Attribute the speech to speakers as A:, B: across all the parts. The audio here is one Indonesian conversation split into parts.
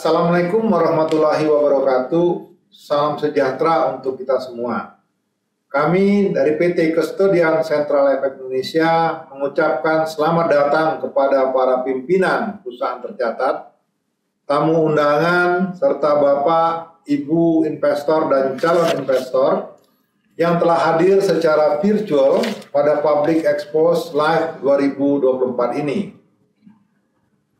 A: Assalamualaikum warahmatullahi wabarakatuh. Salam sejahtera untuk kita semua. Kami dari PT Kustodian Sentral Efek Indonesia mengucapkan selamat datang kepada para pimpinan perusahaan tercatat, tamu undangan, serta Bapak, Ibu investor dan calon investor yang telah hadir secara virtual pada Public Expose Live 2024 ini.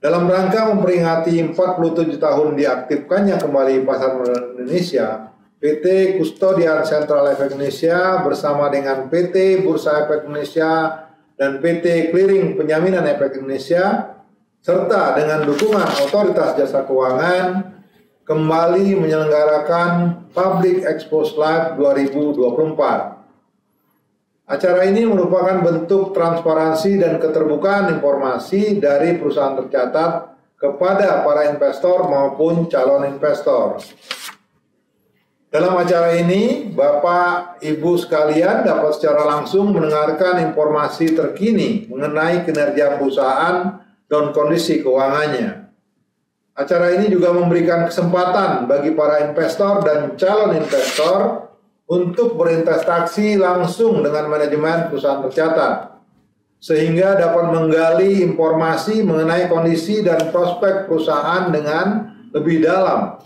A: Dalam rangka memperingati 47 tahun diaktifkannya kembali Pasar Modal Indonesia, PT Kustodian Sentral Efek Indonesia bersama dengan PT Bursa Efek Indonesia dan PT Clearing Penjaminan Efek Indonesia serta dengan dukungan Otoritas Jasa Keuangan kembali menyelenggarakan Public Expose Live 2024. Acara ini merupakan bentuk transparansi dan keterbukaan informasi dari perusahaan tercatat kepada para investor maupun calon investor. Dalam acara ini, Bapak, Ibu sekalian dapat secara langsung mendengarkan informasi terkini mengenai kinerja perusahaan dan kondisi keuangannya. Acara ini juga memberikan kesempatan bagi para investor dan calon investor untuk berinvestasi langsung dengan manajemen perusahaan tercatat, sehingga dapat menggali informasi mengenai kondisi dan prospek perusahaan dengan lebih dalam.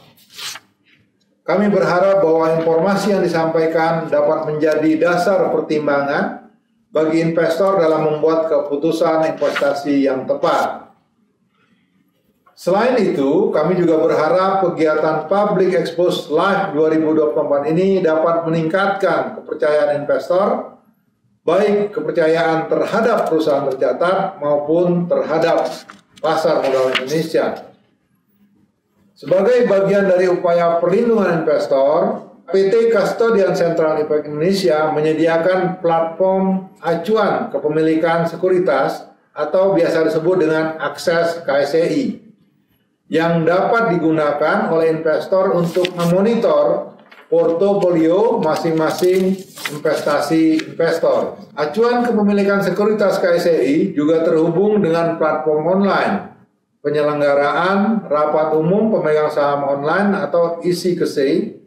A: Kami berharap bahwa informasi yang disampaikan dapat menjadi dasar pertimbangan bagi investor dalam membuat keputusan investasi yang tepat. Selain itu, kami juga berharap kegiatan Public Expose Live 2024 ini dapat meningkatkan kepercayaan investor, baik kepercayaan terhadap perusahaan tercatat maupun terhadap pasar modal Indonesia. Sebagai bagian dari upaya perlindungan investor, PT Kustodian Sentral Efek Indonesia menyediakan platform acuan kepemilikan sekuritas atau biasa disebut dengan akses KSEI, yang dapat digunakan oleh investor untuk memonitor portofolio masing-masing investasi investor. Acuan kepemilikan sekuritas KSEI juga terhubung dengan platform online, penyelenggaraan rapat umum pemegang saham online atau ISI-KSEI,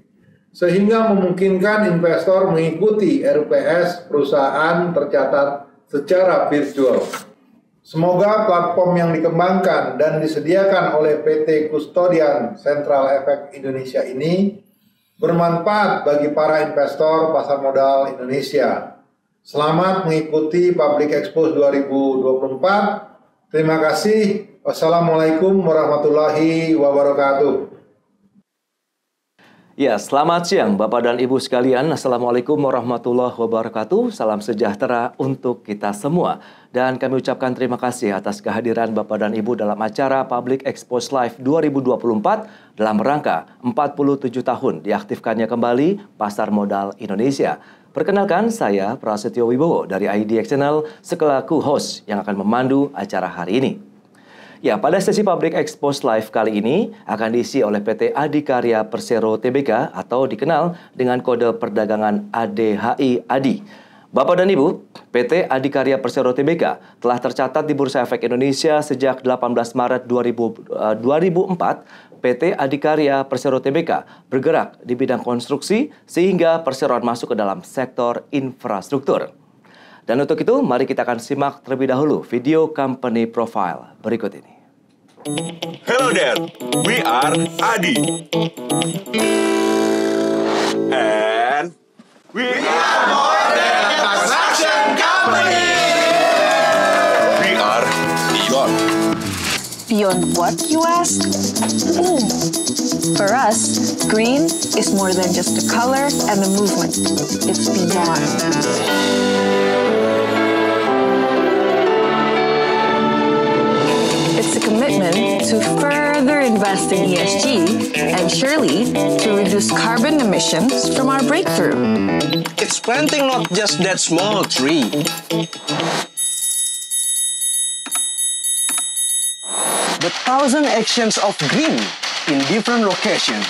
A: sehingga memungkinkan investor mengikuti RPS perusahaan tercatat secara virtual. Semoga platform yang dikembangkan dan disediakan oleh PT Kustodian Sentral Efek Indonesia ini bermanfaat bagi para investor pasar modal Indonesia. Selamat mengikuti Public Expose 2024. Terima kasih. Wassalamualaikum warahmatullahi wabarakatuh.
B: Ya, selamat siang Bapak dan Ibu sekalian. Assalamualaikum warahmatullahi wabarakatuh. Salam sejahtera untuk kita semua. Dan kami ucapkan terima kasih atas kehadiran Bapak dan Ibu dalam acara Public Expose Live 2024 dalam rangka 47 tahun diaktifkannya kembali Pasar Modal Indonesia. Perkenalkan, saya Prasetyo Wibowo dari IDX Channel sekelaku host yang akan memandu acara hari ini. Ya, pada sesi Public Expose Live kali ini akan diisi oleh PT Adikarya Persero Tbk atau dikenal dengan kode perdagangan ADHI ADI. Bapak dan Ibu, PT Adikarya Persero Tbk telah tercatat di Bursa Efek Indonesia sejak 18 Maret 2004. PT Adikarya Persero Tbk bergerak di bidang konstruksi sehingga perseroan masuk ke dalam sektor infrastruktur. Dan untuk itu, mari kita akan simak terlebih dahulu video company profile berikut ini.
C: Hello there, we are Adi. And we are more than a construction company. We are beyond.
D: Beyond what, you ask? For us, green is more than just a color and a movement. It's beyond. It's a commitment to further invest in ESG and surely to reduce carbon emissions from our breakthrough.
E: It's planting not just that small tree. The 1,000 actions of green in different locations.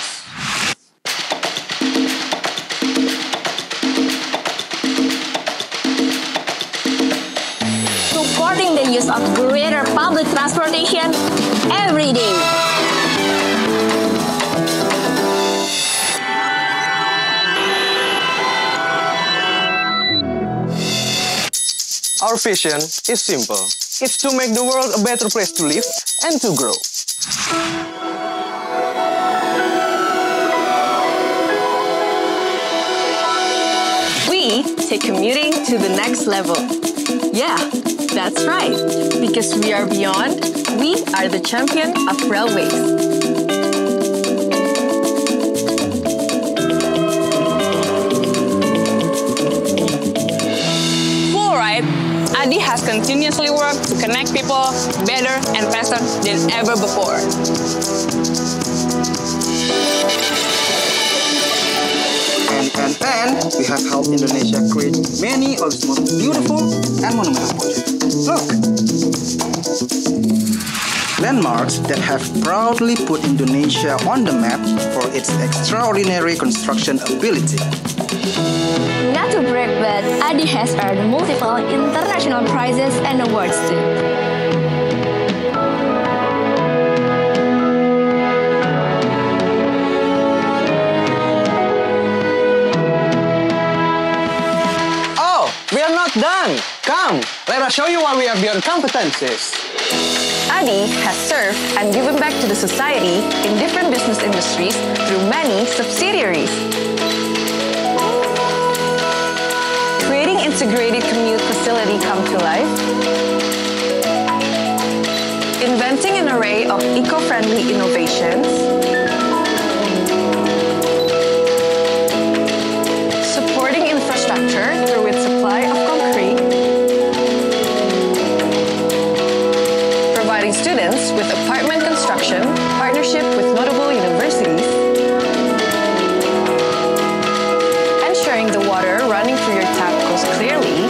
F: Supporting the use of greater public transportation every day.
E: Our vision is simple. It's to make the world a better place to live and to grow.
D: We take commuting to the next level. Yeah, that's right. Because we are beyond, we are the champion of railways.
F: Right, Adi has continuously worked to connect people better and faster than ever before.
E: And we have helped Indonesia create many of its most beautiful and monumental projects. Look! Landmarks that have proudly put Indonesia on the map for its extraordinary construction ability.
G: Not to brag, but Adi has earned multiple international prizes and awards too.
E: Oh, we are not done. Come, let us show you why we are beyond competencies.
D: Adi has served and given back to the society in different business industries through many subsidiaries. Creating integrated commute facility come to life, inventing an array of eco-friendly innovations, supporting infrastructure through its supply of concrete, providing students with apartment construction, partnership with notable universities, ensuring the water running through your tap goes clearly,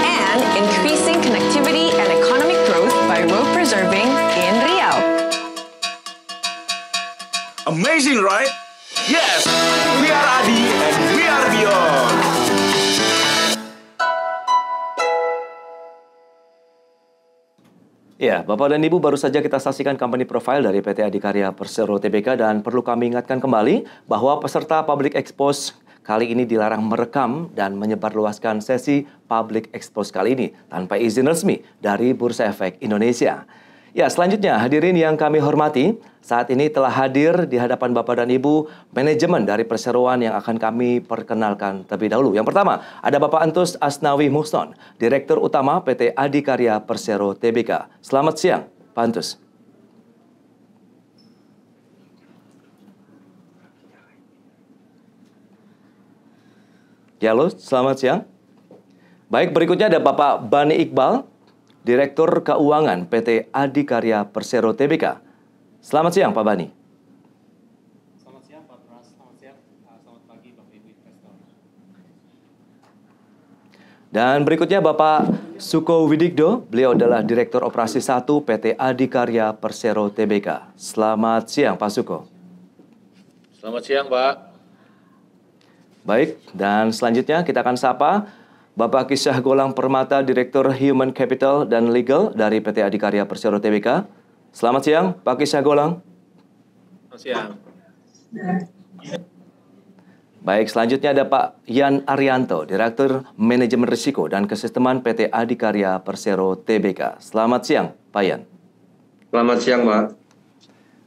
D: and increasing connectivity and economic growth by road preserving in Riau.
C: Amazing, right? Yes, we are Adi and we are beyond.
B: Ya, Bapak dan Ibu, baru saja kita saksikan company profile dari PT Adikarya Persero Tbk, dan perlu kami ingatkan kembali bahwa peserta Public Expose kali ini dilarang merekam dan menyebarluaskan sesi Public Expose kali ini tanpa izin resmi dari Bursa Efek Indonesia. Ya, selanjutnya hadirin yang kami hormati, saat ini telah hadir di hadapan Bapak dan Ibu manajemen dari perseroan yang akan kami perkenalkan terlebih dahulu. Yang pertama, ada Bapak Antus Asnawi Muhson, Direktur Utama PT Adikarya Persero Tbk. Selamat siang, Pak Antus. Ya, halo, selamat siang. Baik, berikutnya ada Bapak Bani Iqbal, Direktur Keuangan PT Adikarya Persero Tbk. Selamat siang, Pak Bani.
H: Selamat siang, Pak Pras. Selamat siang. Selamat pagi, Bapak Ibu investor.
B: Dan berikutnya Bapak Suko Widigdo, beliau adalah Direktur Operasi 1 PT Adikarya Persero Tbk. Selamat siang, Pak Suko.
H: Selamat siang, Pak.
B: Baik, dan selanjutnya kita akan sapa Bapak Kisah Golang Permata, Direktur Human Capital dan Legal dari PT Adikarya Persero Tbk. Selamat siang, Pak Kisah Golang.
H: Selamat siang.
B: Baik, selanjutnya ada Pak Yan Arianto, Direktur Manajemen Risiko dan Kesisteman PT Adikarya Persero Tbk. Selamat siang, Pak Yan.
I: Selamat siang, Pak.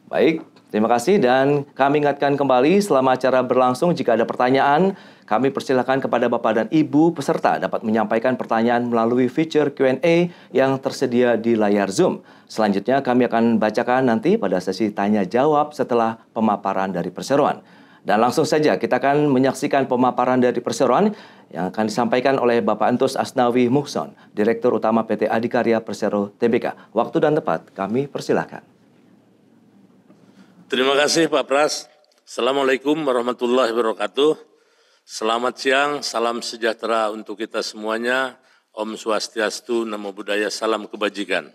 B: Baik, terima kasih, dan kami ingatkan kembali selama acara berlangsung jika ada pertanyaan, kami persilakan kepada Bapak dan Ibu peserta dapat menyampaikan pertanyaan melalui fitur Q&A yang tersedia di layar Zoom. Selanjutnya kami akan bacakan nanti pada sesi tanya jawab setelah pemaparan dari perseroan. Dan langsung saja kita akan menyaksikan pemaparan dari perseroan yang akan disampaikan oleh Bapak Antus Asnawi Muhson, Direktur Utama PT Adikarya Persero Tbk. Waktu dan tempat kami persilakan.
J: Terima kasih Pak Pras. Assalamualaikum warahmatullahi wabarakatuh. Selamat siang, salam sejahtera untuk kita semuanya. Om Swastiastu, Namo Buddhaya, salam kebajikan.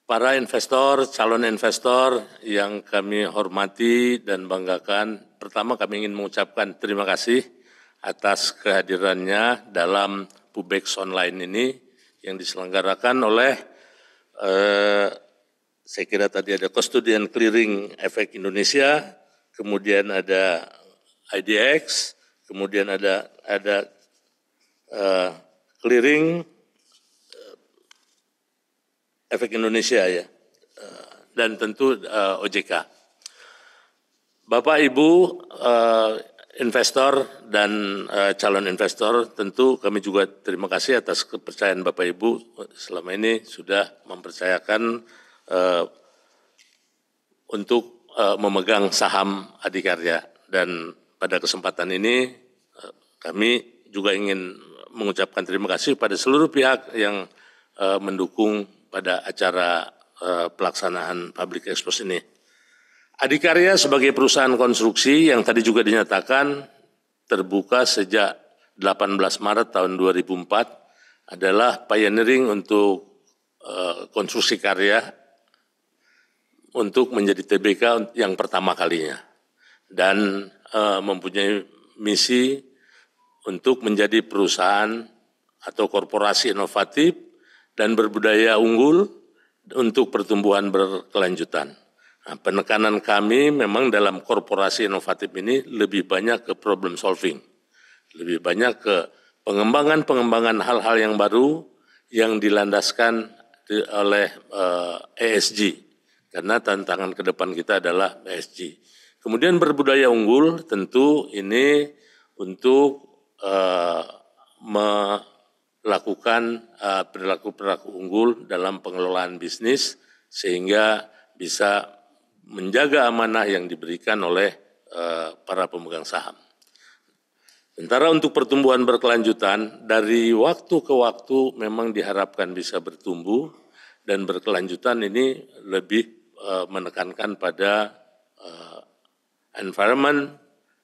J: Para investor, calon investor yang kami hormati dan banggakan, pertama kami ingin mengucapkan terima kasih atas kehadirannya dalam Pubex Online ini yang diselenggarakan oleh saya kira tadi ada Custodian Clearing Efek Indonesia, kemudian ada IDX, kemudian ada clearing Efek Indonesia ya, dan tentu OJK. Bapak Ibu investor dan calon investor, tentu kami juga terima kasih atas kepercayaan Bapak Ibu selama ini sudah mempercayakan untuk memegang saham Adikarya, dan pada kesempatan ini kami juga ingin mengucapkan terima kasih pada seluruh pihak yang mendukung pada acara pelaksanaan public expose ini. Adikarya sebagai perusahaan konstruksi yang tadi juga dinyatakan terbuka sejak 18 Maret tahun 2004 adalah pioneering untuk konstruksi karya untuk menjadi TBK yang pertama kalinya, dan mempunyai misi untuk menjadi perusahaan atau korporasi inovatif dan berbudaya unggul untuk pertumbuhan berkelanjutan. Nah, penekanan kami memang dalam korporasi inovatif ini lebih banyak ke problem solving, lebih banyak ke pengembangan hal-hal yang baru yang dilandaskan oleh ESG, karena tantangan ke depan kita adalah ESG. Kemudian berbudaya unggul, tentu ini untuk melakukan perilaku-perilaku unggul dalam pengelolaan bisnis sehingga bisa menjaga amanah yang diberikan oleh para pemegang saham. Sementara untuk pertumbuhan berkelanjutan, dari waktu ke waktu memang diharapkan bisa bertumbuh, dan berkelanjutan ini lebih menekankan pada environment,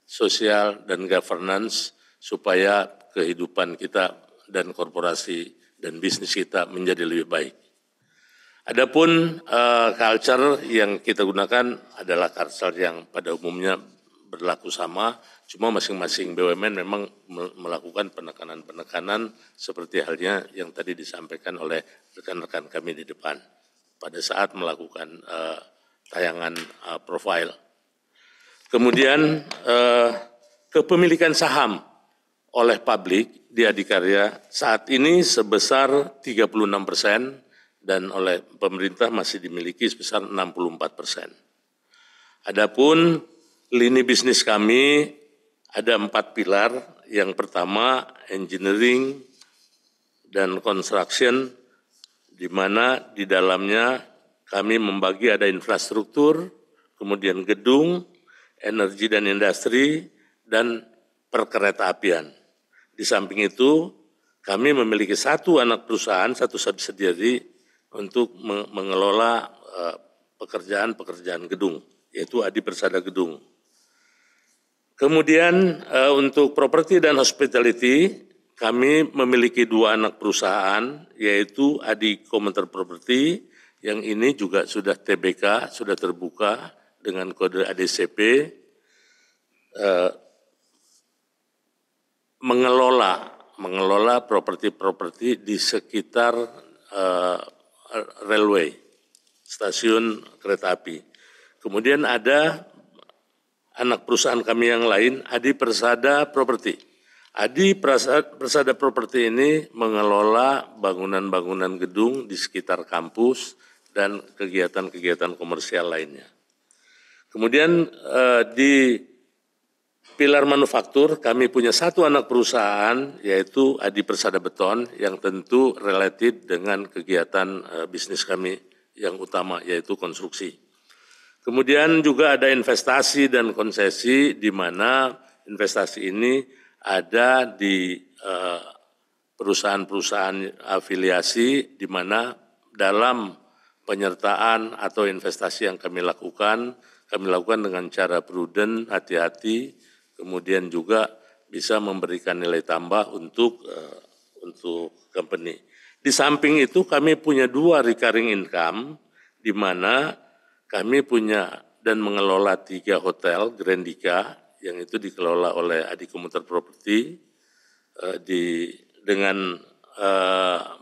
J: sosial, dan governance, supaya kehidupan kita dan korporasi dan bisnis kita menjadi lebih baik. Adapun culture yang kita gunakan adalah culture yang pada umumnya berlaku sama, cuma masing-masing BUMN memang melakukan penekanan-penekanan seperti halnya yang tadi disampaikan oleh rekan-rekan kami di depan pada saat melakukan tayangan profile. Kemudian kepemilikan saham oleh publik di Adikarya saat ini sebesar 36%, dan oleh pemerintah masih dimiliki sebesar 64%. Adapun lini bisnis kami ada 4 pilar. Yang pertama engineering dan construction, di mana di dalamnya kami membagi ada infrastruktur, kemudian gedung, energi dan industri, dan perkereta-apian. Di samping itu kami memiliki satu anak perusahaan, satu subsidiary untuk mengelola pekerjaan gedung, yaitu Adi Persada Gedung. Kemudian untuk properti dan hospitality, kami memiliki 2 anak perusahaan, yaitu Adi Komuter Property, yang ini juga sudah TBK, sudah terbuka dengan kode ADCP, mengelola properti-properti di sekitar railway, stasiun kereta api. Kemudian ada anak perusahaan kami yang lain, Adi Persada Property. Adi Persada Property ini mengelola bangunan-bangunan gedung di sekitar kampus dan kegiatan-kegiatan komersial lainnya. Kemudian di pilar manufaktur kami punya satu anak perusahaan, yaitu Adi Persada Beton, yang tentu related dengan kegiatan bisnis kami yang utama, yaitu konstruksi. Kemudian juga ada investasi dan konsesi, di mana investasi ini ada di perusahaan-perusahaan afiliasi, di mana dalam penyertaan atau investasi yang kami lakukan dengan cara prudent, hati-hati, kemudian juga bisa memberikan nilai tambah untuk company. Di samping itu kami punya 2 recurring income, di mana kami punya dan mengelola 3 hotel Grandika, yang itu dikelola oleh Adi Komuter Property, dengan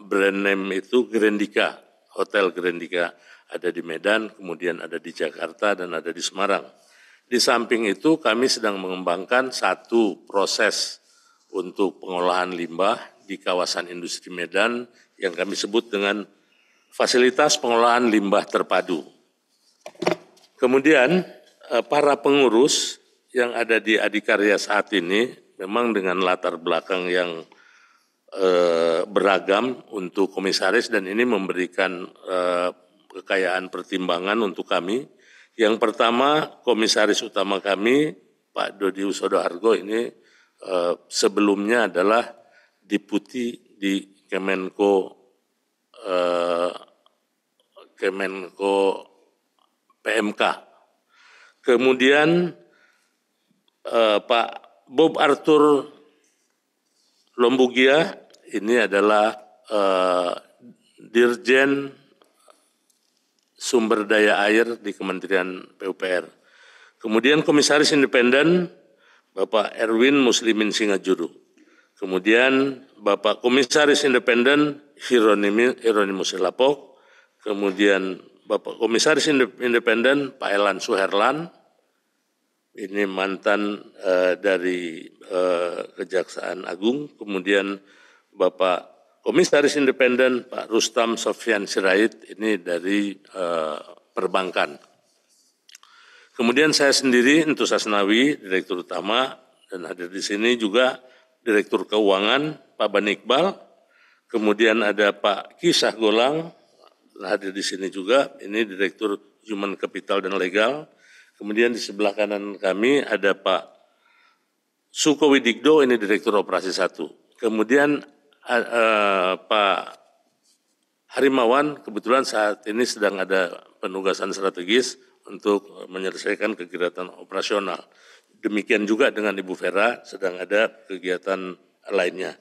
J: brand name itu Grandika, Hotel Grandika, ada di Medan, kemudian ada di Jakarta, dan ada di Semarang. Di samping itu kami sedang mengembangkan satu proses untuk pengolahan limbah, di kawasan industri Medan yang kami sebut dengan fasilitas pengolahan limbah terpadu. Kemudian para pengurus yang ada di Adikarya saat ini memang dengan latar belakang yang beragam untuk komisaris, dan ini memberikan kekayaan pertimbangan untuk kami. Yang pertama, komisaris utama kami, Pak Dodi Usodo Hargo, ini sebelumnya adalah Deputi di Kemenko PMK. Kemudian Pak Bob Arthur Lombugia, ini adalah Dirjen Sumber Daya Air di Kementerian PUPR. Kemudian Komisaris Independen Bapak Erwin Muslimin Singajuru. Kemudian Bapak Komisaris Independen Hieronymus Lapok. Kemudian Bapak Komisaris Independen Pak Elan Suherlan. Ini mantan dari Kejaksaan Agung. Kemudian Bapak Komisaris Independen Pak Rustam Sofyan Sirait, ini dari perbankan. Kemudian saya sendiri, Entus Asnawi, Direktur Utama, dan hadir di sini juga Direktur Keuangan Pak Bani Iqbal. Kemudian ada Pak Kisah Golang, hadir di sini juga, ini Direktur Human Capital dan Legal. Kemudian di sebelah kanan kami ada Pak Suko Widikdo, ini Direktur Operasi 1. Kemudian Pak Harimawan kebetulan saat ini sedang ada penugasan strategis untuk menyelesaikan kegiatan operasional. Demikian juga dengan Ibu Vera, sedang ada kegiatan lainnya.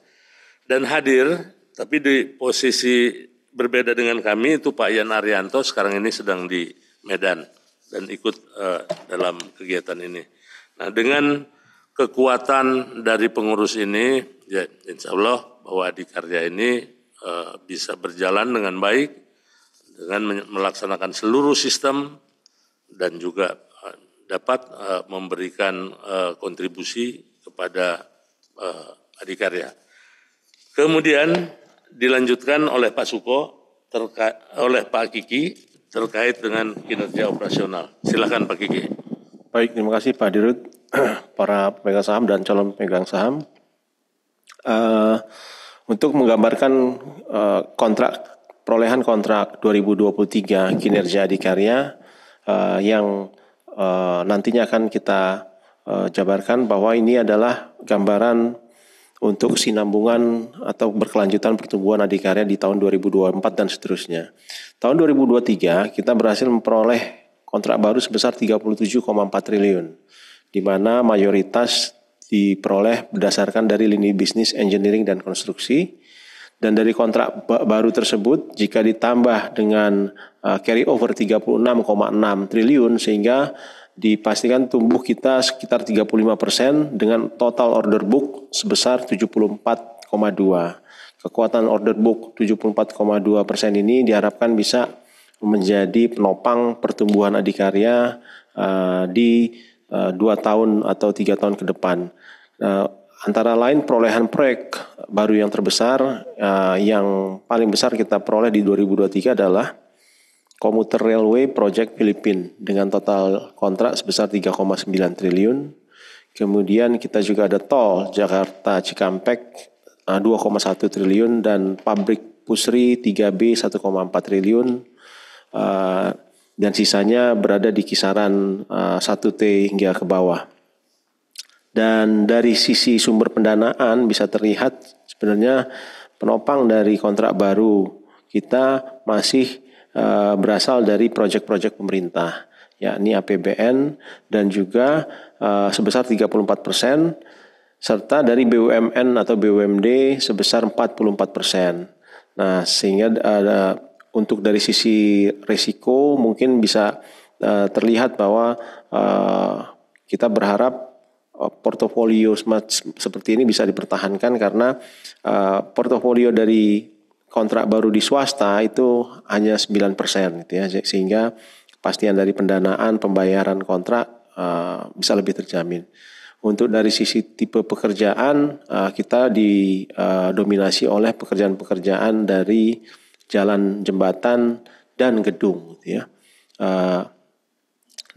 J: Dan hadir, tapi di posisi berbeda dengan kami, itu Pak Yan Arianto, sekarang ini sedang di Medan dan ikut dalam kegiatan ini. Nah, dengan kekuatan dari pengurus ini, ya insya Allah bahwa Adikarya ini bisa berjalan dengan baik, dengan melaksanakan seluruh sistem, dan juga dapat memberikan kontribusi kepada Adikarya. Kemudian dilanjutkan oleh Pak Suko, oleh Pak Kiki terkait dengan kinerja operasional. Silakan Pak Kiki.
K: Baik, terima kasih Pak Dirut, para pemegang saham dan calon pemegang saham. Untuk menggambarkan perolehan kontrak 2023 kinerja Adikarya yang nantinya akan kita jabarkan, bahwa ini adalah gambaran untuk sinambungan atau berkelanjutan pertumbuhan Adikarya di tahun 2024 dan seterusnya. Tahun 2023 kita berhasil memperoleh kontrak baru sebesar 37,4 triliun, di mana mayoritas diperoleh berdasarkan dari lini bisnis engineering dan konstruksi. Dan dari kontrak baru tersebut, jika ditambah dengan carry over 36,6 triliun, sehingga dipastikan tumbuh kita sekitar 35% dengan total order book sebesar 74,2. Kekuatan order book 74,2% ini diharapkan bisa menjadi penopang pertumbuhan Adikarya di 2 tahun atau 3 tahun ke depan. Antara lain perolehan proyek baru yang terbesar, yang paling besar kita peroleh di 2023 adalah Komuter Railway Project Filipina dengan total kontrak sebesar 3,9 triliun. Kemudian kita juga ada tol Jakarta Cikampek 2,1 triliun dan pabrik Pusri 3B 1,4 triliun. Dan sisanya berada di kisaran 1T hingga ke bawah. Dan dari sisi sumber pendanaan bisa terlihat sebenarnya penopang dari kontrak baru kita masih berasal dari proyek-proyek pemerintah, yakni APBN dan juga sebesar 34%, serta dari BUMN atau BUMD sebesar 44%. Nah, sehingga untuk dari sisi risiko mungkin bisa terlihat bahwa kita berharap portofolio seperti ini bisa dipertahankan, karena portofolio dari kontrak baru di swasta itu hanya 9% gitu ya, sehingga kepastian dari pendanaan pembayaran kontrak bisa lebih terjamin. Untuk dari sisi tipe pekerjaan, kita didominasi oleh pekerjaan-pekerjaan dari jalan, jembatan, dan gedung. Gitu ya.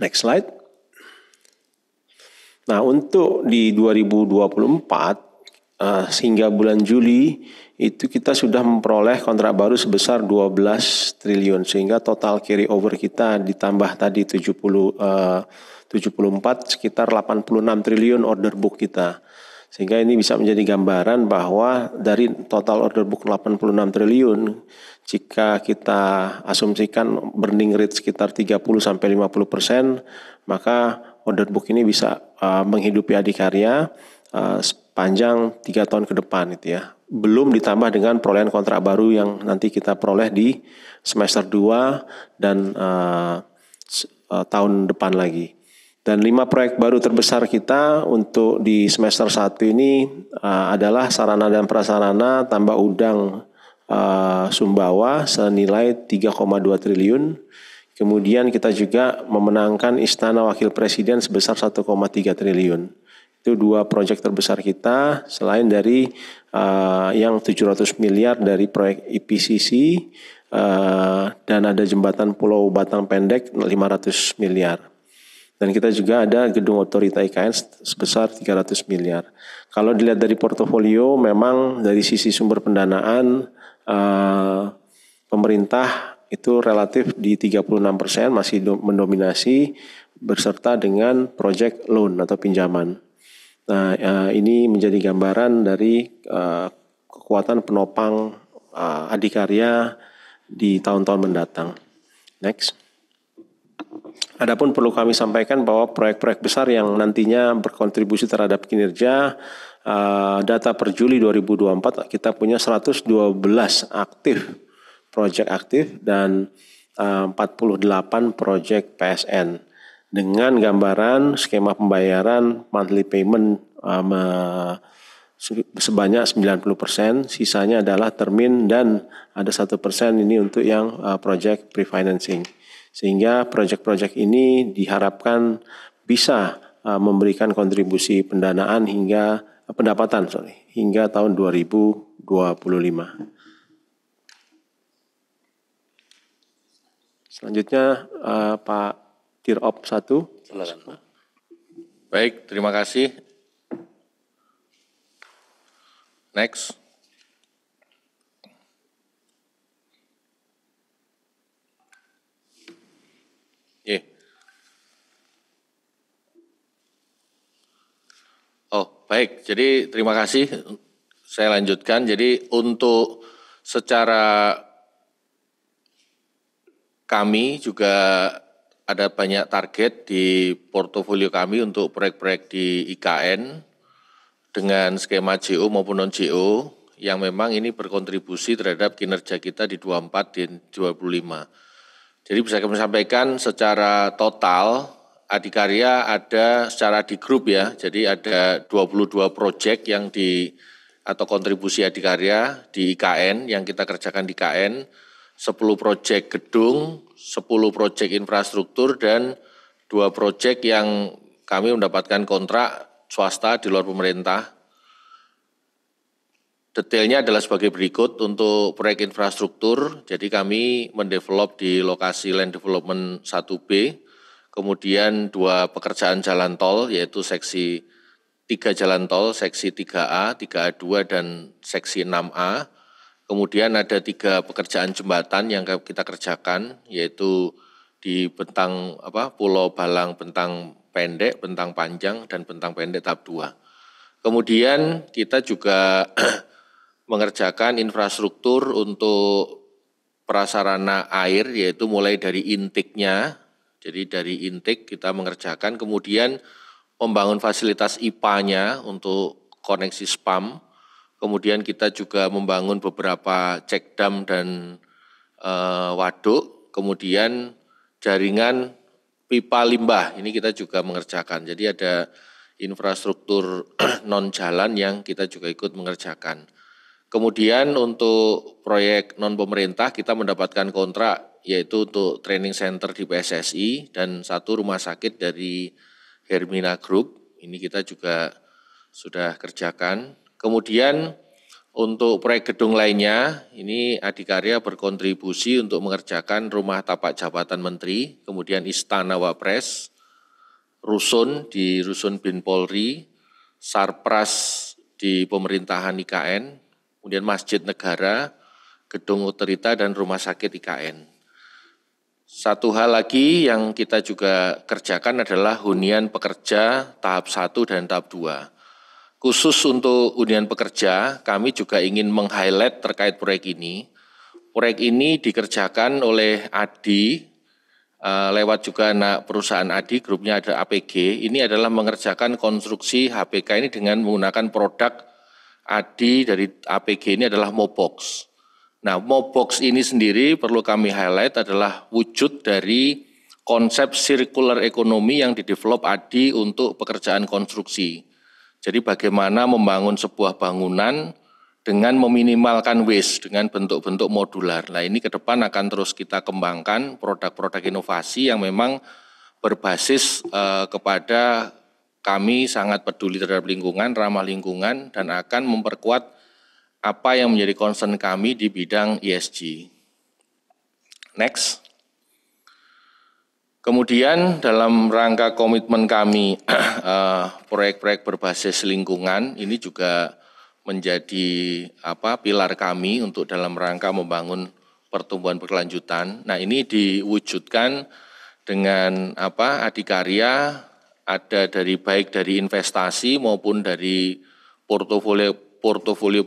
K: Next slide. Nah, untuk di 2024 hingga bulan Juli itu kita sudah memperoleh kontrak baru sebesar 12 triliun sehingga total carry over kita ditambah tadi 74 sekitar 86 triliun order book kita. Sehingga ini bisa menjadi gambaran bahwa dari total order book 86 triliun jika kita asumsikan burning rate sekitar 30-50%, maka order book ini bisa menghidupi adikarya sepanjang 3 tahun ke depan gitu ya. Belum ditambah dengan perolehan kontrak baru yang nanti kita peroleh di semester 2 dan tahun depan lagi. Dan 5 proyek baru terbesar kita untuk di semester 1 ini adalah sarana dan prasarana tambak udang Sumbawa senilai 3,2 triliun. Kemudian kita juga memenangkan Istana Wakil Presiden sebesar 1,3 triliun. Itu 2 proyek terbesar kita selain dari yang 700 miliar dari proyek IPCC dan ada jembatan Pulau Batang Pendek 500 miliar. Dan kita juga ada gedung otorita IKN sebesar 300 miliar. Kalau dilihat dari portofolio, memang dari sisi sumber pendanaan, pemerintah itu relatif di 36% masih mendominasi berserta dengan project loan atau pinjaman. Nah, ini menjadi gambaran dari kekuatan penopang adikarya di tahun-tahun mendatang. Next. Adapun perlu kami sampaikan bahwa proyek-proyek besar yang nantinya berkontribusi terhadap kinerja, data per Juli 2024 kita punya 112 proyek aktif dan 48 proyek PSN dengan gambaran skema pembayaran monthly payment sebanyak 90%, sisanya adalah termin dan ada 1% ini untuk yang proyek pre-financing. Sehingga proyek-proyek ini diharapkan bisa memberikan kontribusi pendapatan hingga tahun 2025. Selanjutnya Pak Dirop 1.
J: Silakan, Pak. Baik, terima kasih. Next. Oh, baik. Jadi terima kasih. Saya lanjutkan. Jadi untuk secara kami juga ada banyak target di portofolio kami untuk proyek-proyek di IKN dengan skema JO maupun non-JO yang memang ini berkontribusi terhadap kinerja kita di 24 dan 25. Jadi bisa kami sampaikan secara total adikarya ada secara di grup ya, jadi ada 22 proyek yang atau kontribusi adikarya di IKN yang kita kerjakan di IKN, 10 proyek gedung, 10 proyek infrastruktur dan 2 proyek yang kami mendapatkan kontrak swasta di luar pemerintah. Detailnya adalah sebagai berikut untuk proyek infrastruktur, jadi kami mendevelop di lokasi Land Development 1B, kemudian 2 pekerjaan jalan tol yaitu seksi 3 jalan tol, seksi 3A, 3A2 dan seksi 6A. Kemudian ada 3 pekerjaan jembatan yang kita kerjakan yaitu di Bentang Pulau Balang Bentang Pendek, Bentang Panjang dan Bentang Pendek tahap 2. Kemudian kita juga mengerjakan infrastruktur untuk prasarana air yaitu mulai dari intiknya. Jadi dari intake kita mengerjakan, kemudian membangun fasilitas IPA-nya untuk koneksi spam, kemudian kita juga membangun beberapa cek dam dan waduk, kemudian jaringan pipa limbah, ini kita juga mengerjakan. Jadi ada infrastruktur non jalan yang kita juga ikut mengerjakan. Kemudian untuk proyek non pemerintah kita mendapatkan kontrak yaitu untuk training center di PSSI dan 1 rumah sakit dari Hermina Group
L: Ini kita juga sudah kerjakan. Kemudian untuk proyek gedung lainnya, ini Adikarya berkontribusi untuk mengerjakan rumah tapak jabatan menteri, kemudian Istana Wapres, Rusun di Rusun Bin Polri, Sarpras di pemerintahan IKN, kemudian Masjid Negara, Gedung Otorita, dan Rumah Sakit IKN. Satu hal lagi yang kita juga kerjakan adalah hunian pekerja tahap 1 dan tahap 2. Khusus untuk hunian pekerja, kami juga ingin meng-highlight terkait proyek ini. Proyek ini dikerjakan oleh ADI, lewat juga anak perusahaan ADI, grupnya ada APG. Ini adalah mengerjakan konstruksi HPK ini dengan menggunakan produk ADI dari APG ini adalah Mobox. Nah, Mobox ini sendiri perlu kami highlight adalah wujud dari konsep circular economy yang didevelop ADI untuk pekerjaan konstruksi. Jadi bagaimana membangun sebuah bangunan dengan meminimalkan waste dengan bentuk-bentuk modular. Nah, ini ke depan akan terus kita kembangkan produk-produk inovasi yang memang berbasis kepada kami sangat peduli terhadap lingkungan, ramah lingkungan, dan akan memperkuat apa yang menjadi concern kami di bidang ESG. Next. Kemudian dalam rangka komitmen kami proyek-proyek berbasis lingkungan ini juga menjadi pilar kami untuk dalam rangka membangun pertumbuhan berkelanjutan. Nah, ini diwujudkan dengan Adikarya ada dari baik dari investasi maupun dari portofolio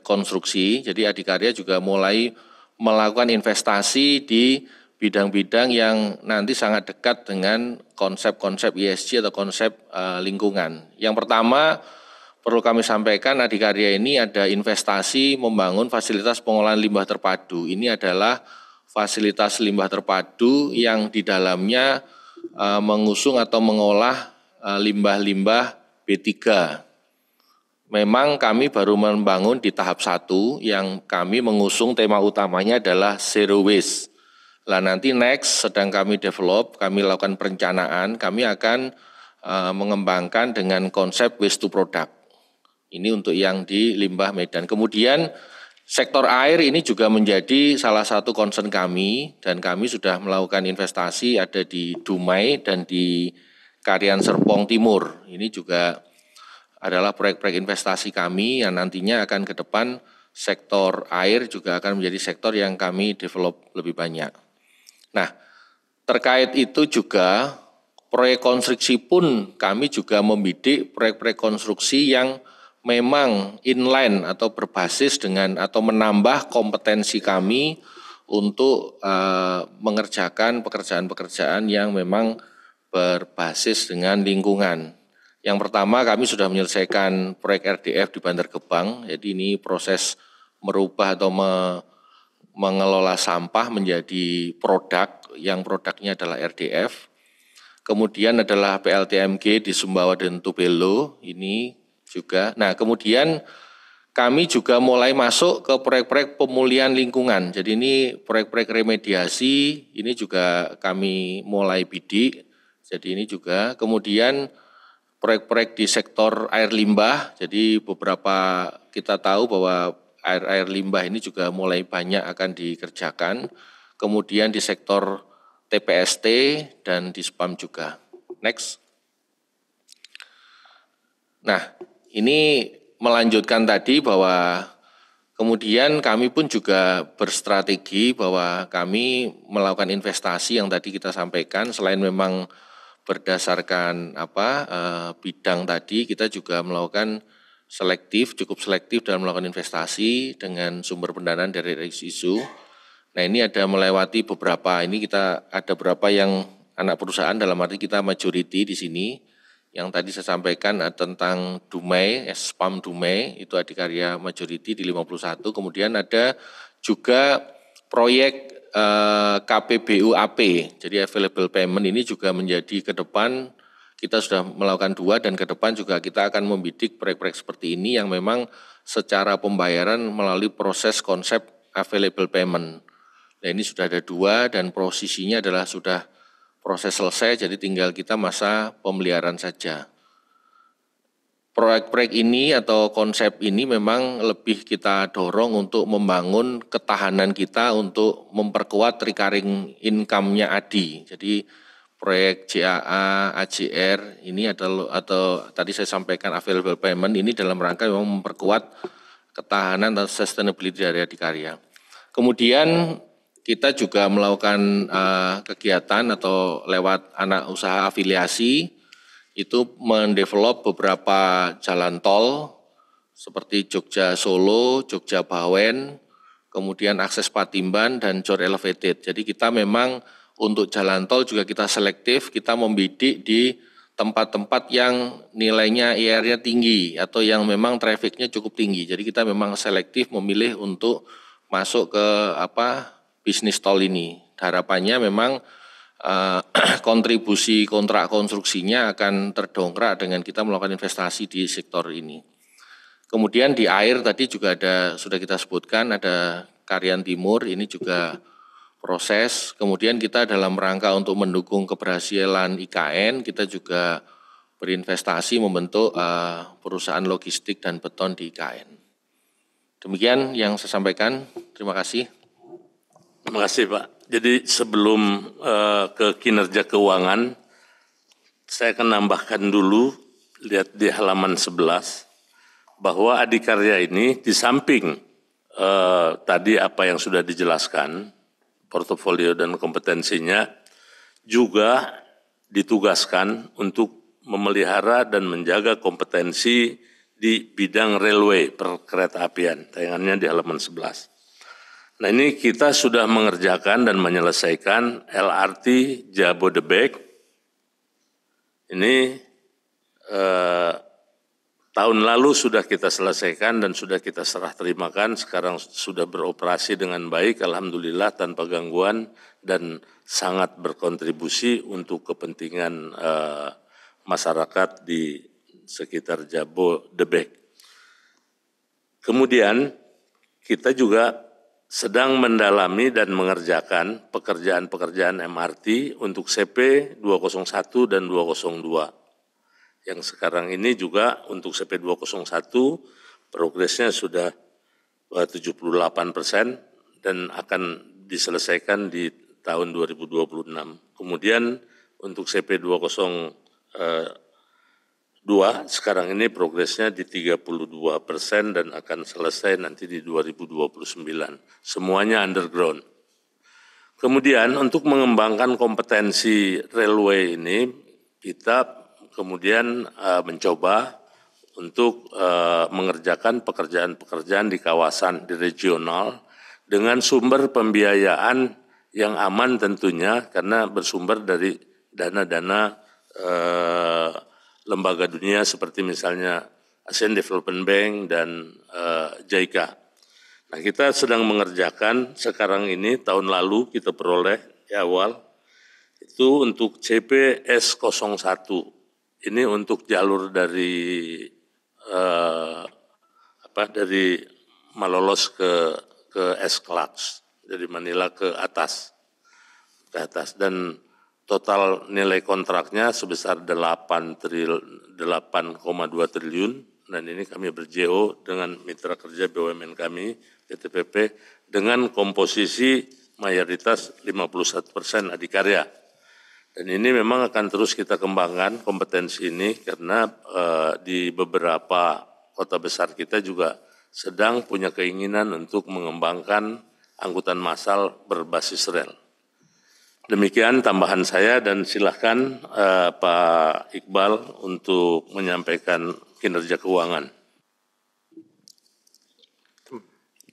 L: konstruksi. Jadi Adikarya juga mulai melakukan investasi di bidang-bidang yang nanti sangat dekat dengan konsep-konsep ESG atau konsep lingkungan. Yang pertama perlu kami sampaikan Adikarya ini ada investasi membangun fasilitas pengolahan limbah terpadu. Ini adalah fasilitas limbah terpadu yang di dalamnya mengusung atau mengolah limbah-limbah B3. Memang kami baru membangun di tahap 1 yang kami mengusung tema utamanya adalah Zero Waste. Lah nanti next sedang kami develop, kami lakukan perencanaan, kami akan mengembangkan dengan konsep waste to product. Ini untuk yang di limbah Medan. Kemudian sektor air ini juga menjadi salah satu concern kami dan kami sudah melakukan investasi ada di Dumai dan di Karian Serpong Timur. Ini juga adalah proyek-proyek investasi kami yang nantinya akan ke depan sektor air juga akan menjadi sektor yang kami develop lebih banyak. Nah, terkait itu juga proyek konstruksi pun kami juga membidik proyek-proyek konstruksi yang memang inline atau berbasis dengan atau menambah kompetensi kami untuk mengerjakan pekerjaan-pekerjaan yang memang berbasis dengan lingkungan. Yang pertama kami sudah menyelesaikan proyek RDF di Bantar Gebang, jadi ini proses merubah atau mengelola sampah menjadi produk, yang produknya adalah RDF. Kemudian adalah PLTMG di Sumbawa dan Tubelo, ini juga. Nah, kemudian kami juga mulai masuk ke proyek-proyek pemulihan lingkungan. Jadi ini proyek-proyek remediasi, ini juga kami mulai bidik. Jadi ini juga, kemudian proyek-proyek di sektor air limbah, jadi beberapa kita tahu bahwa air limbah ini juga mulai banyak akan dikerjakan. Kemudian di sektor TPST dan di SPAM juga. Next. Nah, ini melanjutkan tadi bahwa kemudian kami pun juga berstrategi bahwa kami melakukan investasi yang tadi kita sampaikan. Selain memang berdasarkan bidang tadi, kita juga melakukan cukup selektif dalam melakukan investasi dengan sumber pendanaan dari isu. Nah, ini ada melewati beberapa, ini kita ada beberapa yang anak perusahaan dalam arti kita majority di sini. Yang tadi saya sampaikan tentang Dumai, SPAM Dumai, itu Adikarya majority di 51. Kemudian ada juga proyek KPBU AP, jadi available payment ini juga menjadi ke depan. Kita sudah melakukan 2 dan ke depan juga kita akan membidik proyek-proyek seperti ini yang memang secara pembayaran melalui proses konsep available payment. Nah, ini sudah ada 2 dan posisinya adalah sudah proses selesai, jadi tinggal kita masa pemeliharaan saja. proyek-proyek ini atau konsep ini memang lebih kita dorong untuk membangun ketahanan kita untuk memperkuat recurring income-nya ADI. Jadi proyek JAA, AJR ini atau tadi saya sampaikan available payment ini dalam rangka memang memperkuat ketahanan dan sustainability dari adikarya. Kemudian kita juga melakukan kegiatan atau lewat anak usaha afiliasi itu mendevelop beberapa jalan tol seperti Jogja Solo, Jogja Bawen, kemudian akses Patimban dan Jor Elevated. Jadi kita memang untuk jalan tol juga kita selektif, kita membidik di tempat-tempat yang nilainya IR-nya tinggi atau yang memang trafficnya cukup tinggi. Jadi kita memang selektif memilih untuk masuk ke bisnis tol ini. Harapannya memang kontribusi kontrak konstruksinya akan terdongkrak dengan kita melakukan investasi di sektor ini. Kemudian di air tadi juga sudah kita sebutkan ada Karian Timur, ini juga proses. Kemudian kita dalam rangka untuk mendukung keberhasilan IKN, kita juga berinvestasi membentuk perusahaan logistik dan beton di IKN. Demikian yang saya sampaikan. Terima kasih.
J: Terima kasih Pak. Jadi sebelum ke kinerja keuangan, saya akan nambahkan dulu, lihat di halaman 11, bahwa adikarya ini di samping tadi apa yang sudah dijelaskan, portofolio dan kompetensinya, juga ditugaskan untuk memelihara dan menjaga kompetensi di bidang railway perkereta-apian. Tayangannya di halaman 11. Nah ini kita sudah mengerjakan dan menyelesaikan LRT Jabodebek. Ini tahun lalu sudah kita selesaikan dan sudah kita serah terimakan, sekarang sudah beroperasi dengan baik, alhamdulillah tanpa gangguan dan sangat berkontribusi untuk kepentingan masyarakat di sekitar Jabodebek. Kemudian kita juga sedang mendalami dan mengerjakan pekerjaan-pekerjaan MRT untuk CP 201 dan 202. Yang sekarang ini juga untuk CP 201 progresnya sudah 78% dan akan diselesaikan di tahun 2026. Kemudian untuk CP 202 sekarang ini progresnya di 32% dan akan selesai nanti di 2029. Semuanya underground. Kemudian untuk mengembangkan kompetensi railway ini, kita kemudian mencoba untuk mengerjakan pekerjaan-pekerjaan di kawasan, di regional, dengan sumber pembiayaan yang aman tentunya, karena bersumber dari dana-dana lembaga dunia seperti misalnya ASEAN Development Bank dan JICA. Nah kita sedang mengerjakan sekarang ini, tahun lalu kita peroleh di awal, itu untuk CPS01. Ini untuk jalur dari dari Malolos ke S-Clux, dari Manila ke atas dan total nilai kontraknya sebesar 8,2 triliun dan ini kami ber-JO dengan mitra kerja BUMN kami, PTPP, dengan komposisi mayoritas 51% adikarya. Dan ini memang akan terus kita kembangkan kompetensi ini karena di beberapa kota besar kita juga sedang punya keinginan untuk mengembangkan angkutan massal berbasis rel. Demikian tambahan saya dan silakan Pak Iqbal untuk menyampaikan kinerja keuangan.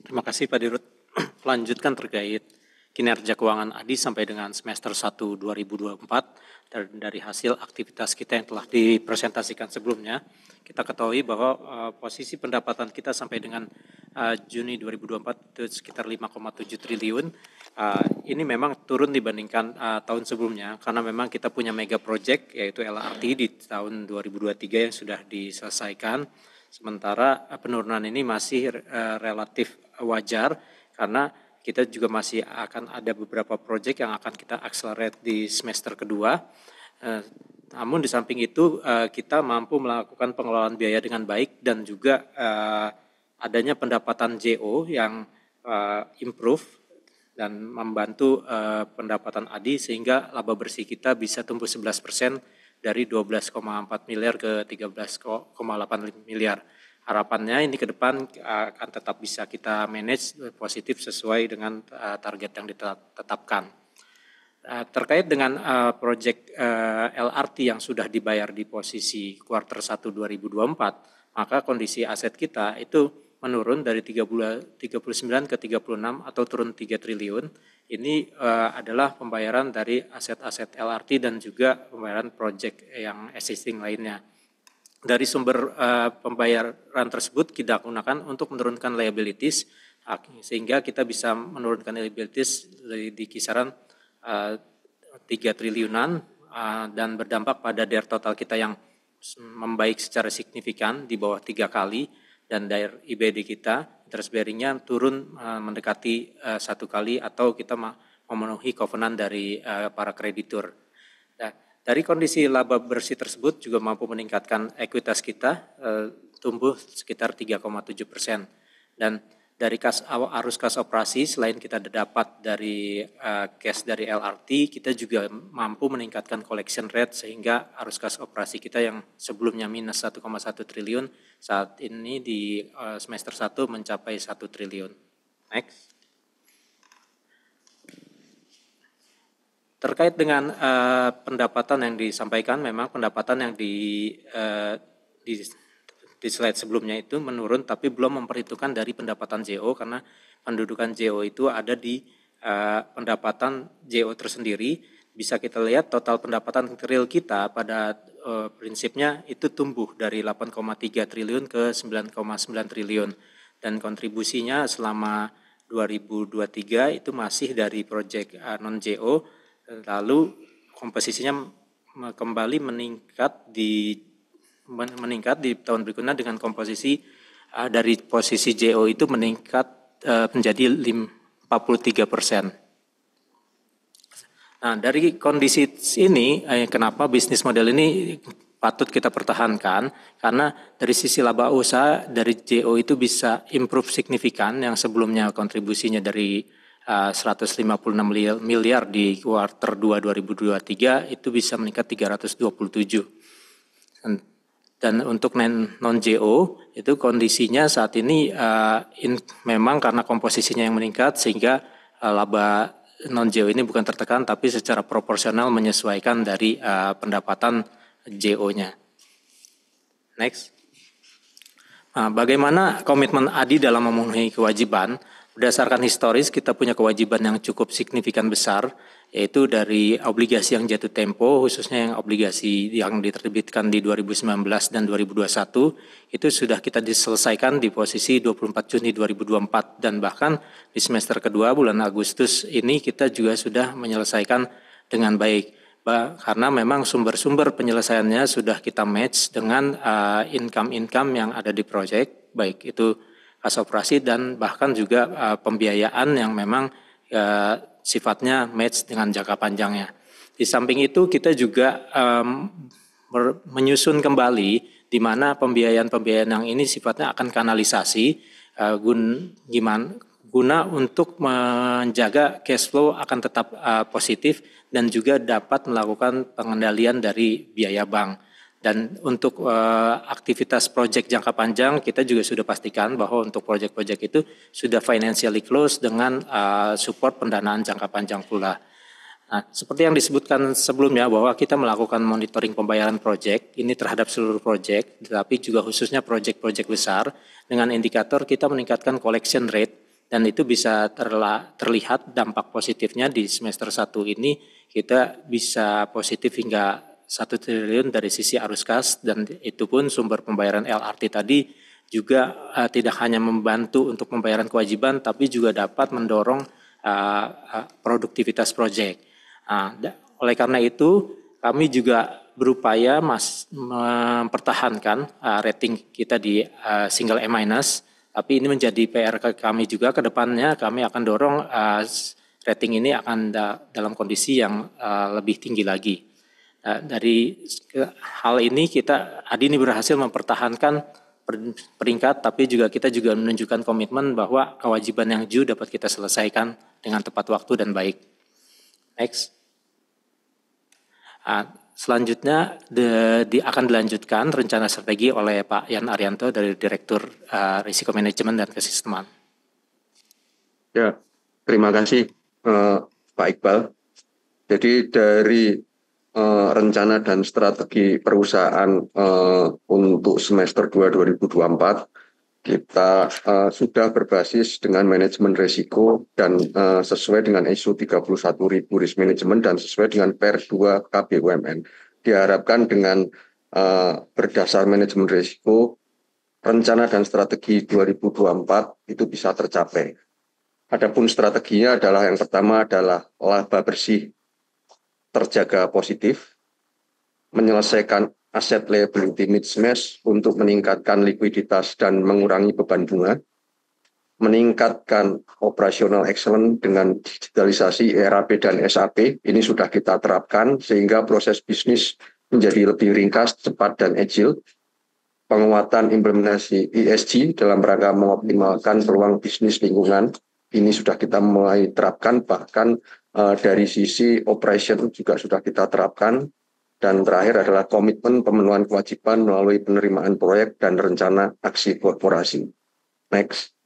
H: Terima kasih Pak Dirut. Lanjutkan terkait kinerja keuangan ADI sampai dengan semester 1 2024 dan dari hasil aktivitas kita yang telah dipresentasikan sebelumnya, kita ketahui bahwa posisi pendapatan kita sampai dengan Juni 2024 itu sekitar 5,7 triliun. Ini memang turun dibandingkan tahun sebelumnya karena memang kita punya mega project yaitu LRT di tahun 2023 yang sudah diselesaikan. Sementara penurunan ini masih relatif wajar karena kita juga masih akan ada beberapa proyek yang akan kita accelerate di semester kedua. Namun di samping itu kita mampu melakukan pengelolaan biaya dengan baik dan juga adanya pendapatan JO yang improve dan membantu pendapatan ADI sehingga laba bersih kita bisa tumbuh 11% dari 12,4 miliar ke 13,8 miliar. Harapannya ini ke depan akan tetap bisa kita manage positif sesuai dengan target yang ditetapkan. Terkait dengan proyek LRT yang sudah dibayar di posisi kuartal 1 2024, maka kondisi aset kita itu menurun dari 39 ke 36 atau turun 3 triliun. Ini adalah pembayaran dari aset-aset LRT dan juga pembayaran proyek yang existing lainnya. Dari sumber pembayaran tersebut kita gunakan untuk menurunkan liabilities, sehingga kita bisa menurunkan liabilities di kisaran 3 triliunan dan berdampak pada DER total kita yang membaik secara signifikan di bawah 3 kali, dan DER IBD kita interest bearing-nya turun mendekati 1 kali atau kita memenuhi covenant dari para kreditur. Nah, dari kondisi laba bersih tersebut juga mampu meningkatkan ekuitas kita tumbuh sekitar 3,7%. Dan dari arus kas operasi, selain kita dapat dari cash dari LRT, kita juga mampu meningkatkan collection rate sehingga arus kas operasi kita yang sebelumnya minus 1,1 triliun saat ini di semester 1 mencapai 1 triliun. Next. Terkait dengan pendapatan yang disampaikan, memang pendapatan yang di slide sebelumnya itu menurun, tapi belum memperhitungkan dari pendapatan JO karena pendudukan JO itu ada di pendapatan JO tersendiri. Bisa kita lihat total pendapatan real kita pada prinsipnya itu tumbuh dari 8,3 triliun ke 9,9 triliun dan kontribusinya selama 2023 itu masih dari proyek non JO, lalu komposisinya kembali meningkat di tahun berikutnya dengan komposisi dari posisi JO itu meningkat menjadi 43%. Nah, dari kondisi ini kenapa bisnis model ini patut kita pertahankan, karena dari sisi laba usaha dari JO itu bisa improve signifikan yang sebelumnya kontribusinya dari 156 miliar di kuartal 2 2023 itu bisa meningkat 327. Dan untuk non-JO itu kondisinya saat ini memang karena komposisinya yang meningkat sehingga laba non-JO ini bukan tertekan tapi secara proporsional menyesuaikan dari pendapatan JO-nya. Next. Nah, bagaimana komitmen ADI dalam memenuhi kewajiban? Berdasarkan historis kita punya kewajiban yang cukup signifikan besar, yaitu dari obligasi yang jatuh tempo, khususnya yang obligasi yang diterbitkan di 2019 dan 2021, itu sudah kita diselesaikan di posisi 24 Juni 2024 dan bahkan di semester kedua bulan Agustus ini kita juga sudah menyelesaikan dengan baik. Karena memang sumber-sumber penyelesaiannya sudah kita match dengan income-income yang ada di proyek, baik itu kas operasi dan bahkan juga pembiayaan yang memang sifatnya match dengan jangka panjangnya. Di samping itu kita juga menyusun kembali di mana pembiayaan yang ini sifatnya akan kanalisasi guna untuk menjaga cash flow akan tetap positif dan juga dapat melakukan pengendalian dari biaya bank. Dan untuk aktivitas proyek jangka panjang kita juga sudah pastikan bahwa untuk proyek-proyek itu sudah financially close dengan support pendanaan jangka panjang pula. Nah, seperti yang disebutkan sebelumnya bahwa kita melakukan monitoring pembayaran proyek ini terhadap seluruh proyek, tetapi juga khususnya proyek-proyek besar dengan indikator kita meningkatkan collection rate dan itu bisa terlihat dampak positifnya di semester 1 ini kita bisa positif hingga 1 triliun dari sisi arus kas dan itu pun sumber pembayaran LRT tadi juga tidak hanya membantu untuk pembayaran kewajiban tapi juga dapat mendorong produktivitas proyek. Oleh karena itu kami juga berupaya mempertahankan rating kita di single A-, tapi ini menjadi PR kami juga ke depannya kami akan dorong rating ini akan dalam kondisi yang lebih tinggi lagi. Dari hal ini Adi ini berhasil mempertahankan peringkat, tapi kita juga menunjukkan komitmen bahwa kewajiban yang due dapat kita selesaikan dengan tepat waktu dan baik. Next. Selanjutnya akan dilanjutkan rencana strategi oleh Pak Yan Arianto dari Direktur Risiko Manajemen dan Kesisteman.
I: Ya, terima kasih Pak Iqbal. Jadi dari rencana dan strategi perusahaan untuk semester 2 2024 kita sudah berbasis dengan manajemen risiko dan sesuai dengan ISO 31.000 risk management dan sesuai dengan PER 2 KBUMN. Diharapkan dengan berdasar manajemen risiko, rencana dan strategi 2024 itu bisa tercapai. Adapun strateginya adalah yang pertama adalah laba bersih terjaga positif, menyelesaikan aset liability mismatch untuk meningkatkan likuiditas dan mengurangi beban bunga, meningkatkan operational excellence dengan digitalisasi ERP dan SAP, ini sudah kita terapkan sehingga proses bisnis menjadi lebih ringkas, cepat, dan agile, penguatan implementasi ESG dalam rangka mengoptimalkan peluang bisnis lingkungan, ini sudah kita mulai terapkan, bahkan dari sisi operation juga sudah kita terapkan. Dan terakhir adalah komitmen pemenuhan kewajiban melalui penerimaan proyek dan rencana aksi korporasi. Next.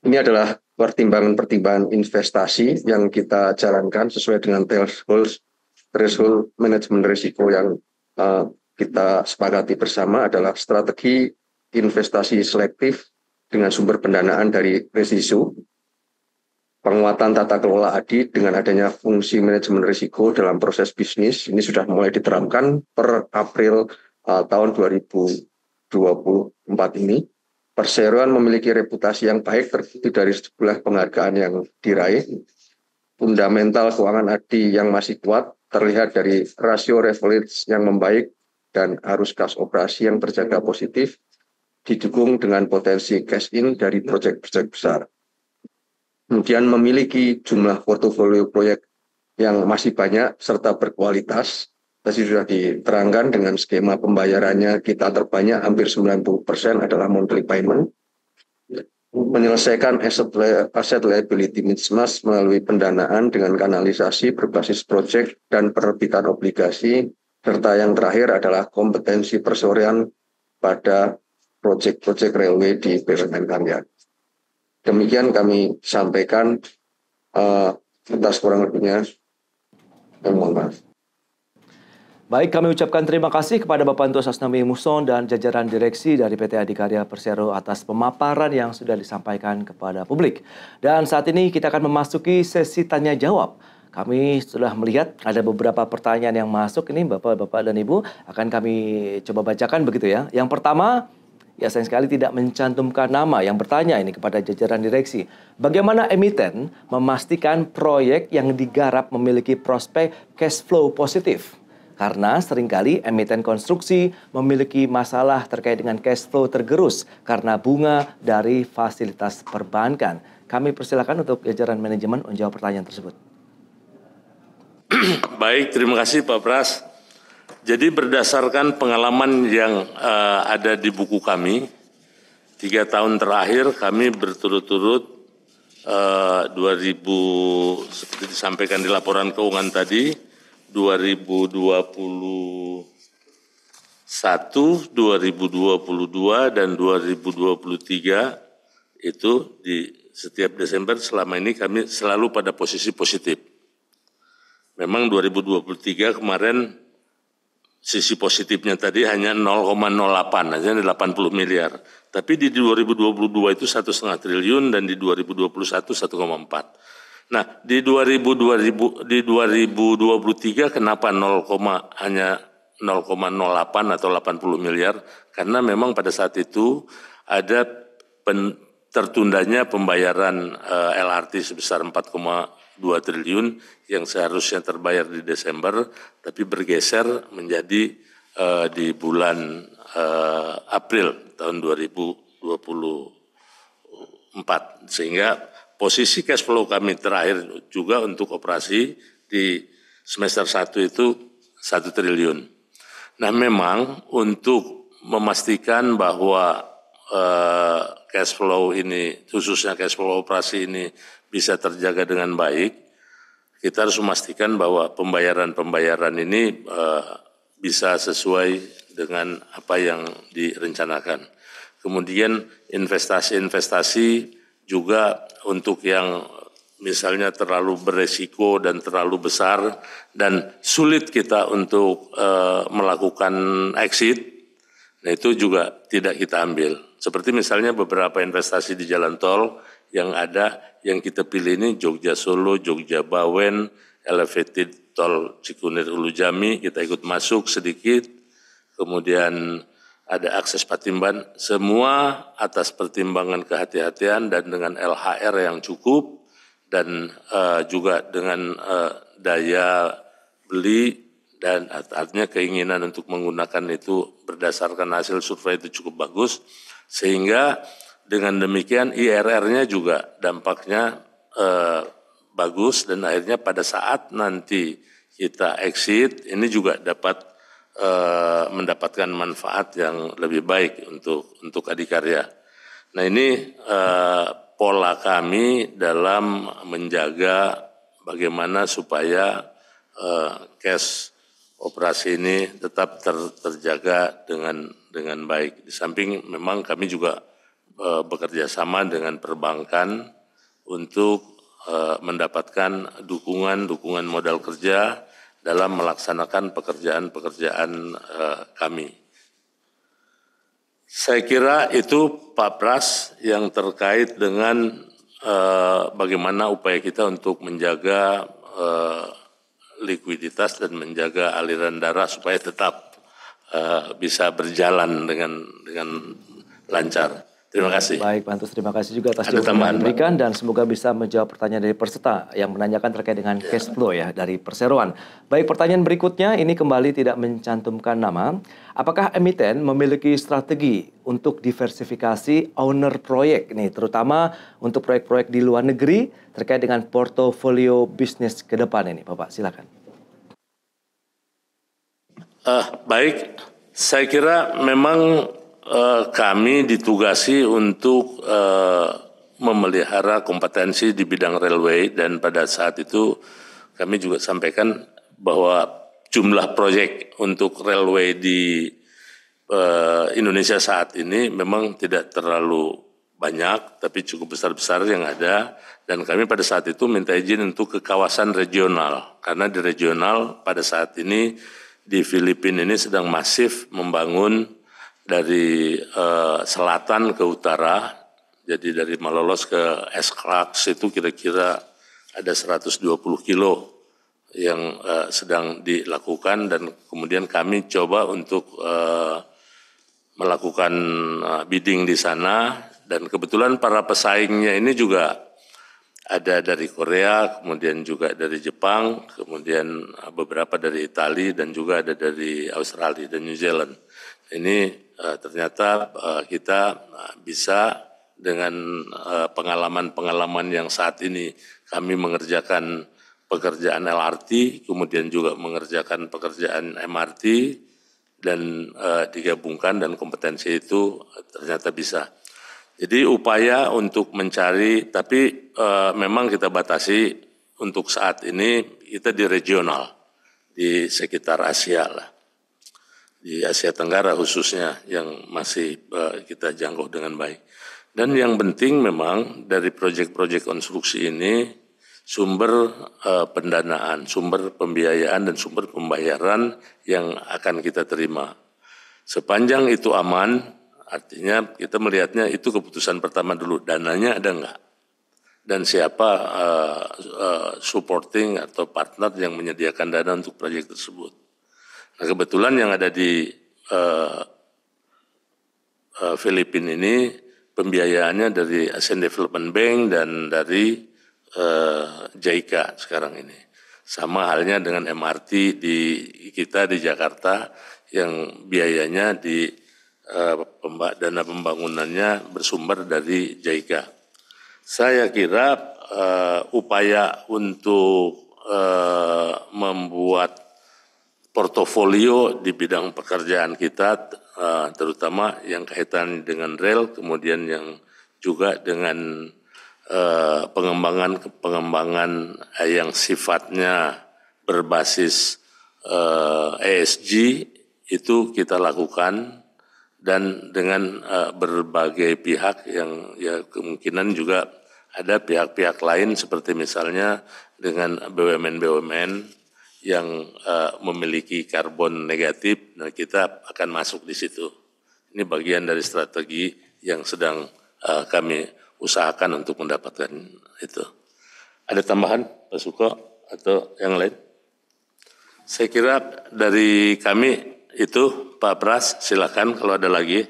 I: Ini adalah pertimbangan-pertimbangan investasi yang kita jalankan sesuai dengan threshold manajemen risiko yang kita sepakati bersama adalah strategi investasi selektif dengan sumber pendanaan dari resisu, penguatan tata kelola ADI dengan adanya fungsi manajemen risiko dalam proses bisnis, ini sudah mulai diterapkan per April tahun 2024 ini. Perseroan memiliki reputasi yang baik terbukti dari sejumlah penghargaan yang diraih. Fundamental keuangan ADI yang masih kuat terlihat dari rasio leverage yang membaik dan arus kas operasi yang terjaga positif, didukung dengan potensi cash in dari proyek-proyek besar. Kemudian memiliki jumlah portofolio proyek yang masih banyak serta berkualitas. Tadi sudah diterangkan dengan skema pembayarannya kita terbanyak hampir 90% adalah monthly payment. Menyelesaikan asset liability mismatch melalui pendanaan dengan kanalisasi berbasis proyek dan penerbitan obligasi. Serta yang terakhir adalah kompetensi persorean pada proyek-proyek railway di BUMN Karya. Demikian kami sampaikan atas kurang lebihnya. Mohon maaf.
B: Baik, kami ucapkan terima kasih kepada Bapak Anto Sasnami Muson dan jajaran direksi dari PT Adikarya Persero atas pemaparan yang sudah disampaikan kepada publik. Dan saat ini kita akan memasuki sesi tanya jawab. Kami sudah melihat ada beberapa pertanyaan yang masuk ini, Bapak dan Ibu, akan kami coba bacakan begitu ya. Yang pertama, ya sayang sekali tidak mencantumkan nama yang bertanya ini kepada jajaran direksi. Bagaimana emiten memastikan proyek yang digarap memiliki prospek cash flow positif? Karena seringkali emiten konstruksi memiliki masalah terkait dengan cash flow tergerus karena bunga dari fasilitas perbankan. Kami persilakan untuk jajaran manajemen menjawab pertanyaan tersebut.
J: Baik, terima kasih Pak Pras. Jadi berdasarkan pengalaman yang ada di buku kami, 3 tahun terakhir kami berturut-turut 2000 seperti disampaikan di laporan keuangan tadi, 2021, 2022, dan 2023 itu di setiap Desember selama ini kami selalu pada posisi positif. Memang 2023 kemarin sisi positifnya tadi hanya 0,08, hanya 80 miliar. Tapi di 2022 itu 1,5 triliun dan di 2021 1,4. Nah, di 2023 kenapa hanya 0,08 atau 80 miliar? Karena memang pada saat itu ada tertundanya pembayaran LRT sebesar 4,2 triliun yang seharusnya terbayar di Desember, tapi bergeser menjadi di bulan April tahun 2024. Sehingga posisi cash flow kami terakhir juga untuk operasi di semester 1 itu 1 triliun. Nah memang untuk memastikan bahwa cash flow ini, khususnya cash flow operasi ini bisa terjaga dengan baik, kita harus memastikan bahwa pembayaran ini bisa sesuai dengan apa yang direncanakan. Kemudian investasi juga untuk yang misalnya terlalu beresiko dan terlalu besar dan sulit kita untuk melakukan exit, nah itu juga tidak kita ambil. Seperti misalnya beberapa investasi di jalan tol yang ada, yang kita pilih ini Jogja Solo, Jogja Bawen, elevated tol Cikunir Ulu Jami, kita ikut masuk sedikit, kemudian ada akses Patimban, semua atas pertimbangan kehati-hatian dan dengan LHR yang cukup, dan juga dengan daya beli dan artinya keinginan untuk menggunakan itu berdasarkan hasil survei itu cukup bagus, sehingga dengan demikian IRR-nya juga dampaknya bagus dan akhirnya pada saat nanti kita exit ini juga dapat mendapatkan manfaat yang lebih baik untuk adikarya. Nah ini pola kami dalam menjaga bagaimana supaya cash operasi ini tetap terjaga dengan baik. Di samping memang kami juga bekerja sama dengan perbankan untuk mendapatkan dukungan modal kerja dalam melaksanakan pekerjaan kami. Saya kira itu Pak Pras yang terkait dengan bagaimana upaya kita untuk menjaga likuiditas dan menjaga aliran darah supaya tetap bisa berjalan dengan lancar. Terima kasih.
B: Baik, Pak Antus, terima kasih juga atas jawaban yang diberikan dan semoga bisa menjawab pertanyaan dari peserta yang menanyakan terkait dengan cash flow ya dari perseroan. Baik, pertanyaan berikutnya ini kembali tidak mencantumkan nama. Apakah emiten memiliki strategi untuk diversifikasi owner proyek nih, terutama untuk proyek-proyek di luar negeri terkait dengan portofolio bisnis ke depan ini, Bapak? Silakan.
J: Baik, saya kira memang kami ditugasi untuk memelihara kompetensi di bidang railway dan pada saat itu kami juga sampaikan bahwa jumlah proyek untuk railway di Indonesia saat ini memang tidak terlalu banyak tapi cukup besar-besar yang ada dan kami pada saat itu minta izin untuk ke kawasan regional karena di regional pada saat ini di Filipina ini sedang masif membangun dari selatan ke utara, jadi dari Malolos ke Esclarks itu kira-kira ada 120 kilo yang sedang dilakukan dan kemudian kami coba untuk melakukan bidding di sana dan kebetulan para pesaingnya ini juga ada dari Korea, kemudian juga dari Jepang, kemudian beberapa dari Italia dan juga ada dari Australia dan New Zealand. Ini ternyata kita bisa dengan pengalaman-pengalaman yang saat ini kami mengerjakan pekerjaan LRT, kemudian juga mengerjakan pekerjaan MRT dan digabungkan dan kompetensi itu ternyata bisa. Jadi upaya untuk mencari, tapi memang kita batasi untuk saat ini kita di regional, di sekitar Asia lah. Di Asia Tenggara khususnya yang masih kita jangkau dengan baik. Dan yang penting memang dari proyek-proyek konstruksi ini sumber pendanaan, sumber pembiayaan dan sumber pembayaran yang akan kita terima. Sepanjang itu aman, artinya kita melihatnya itu keputusan pertama dulu, dananya ada enggak? Dan siapa supporting atau partner yang menyediakan dana untuk proyek tersebut. Nah, kebetulan yang ada di Filipina ini pembiayaannya dari Asian Development Bank dan dari JICA sekarang ini. Sama halnya dengan MRT di kita di Jakarta yang biayanya di dana pembangunannya bersumber dari JICA. Saya kira upaya untuk membuat portofolio di bidang pekerjaan kita, terutama yang kaitan dengan rel, kemudian yang juga dengan pengembangan yang sifatnya berbasis ESG itu kita lakukan, dan dengan berbagai pihak yang ya kemungkinan juga ada pihak-pihak lain seperti misalnya dengan BUMN-BUMN yang memiliki karbon negatif, nah kita akan masuk di situ. Ini bagian dari strategi yang sedang kami usahakan untuk mendapatkan itu. Ada tambahan, Pak Suko, atau yang lain? Saya kira dari kami itu, Pak Pras, silakan kalau ada lagi.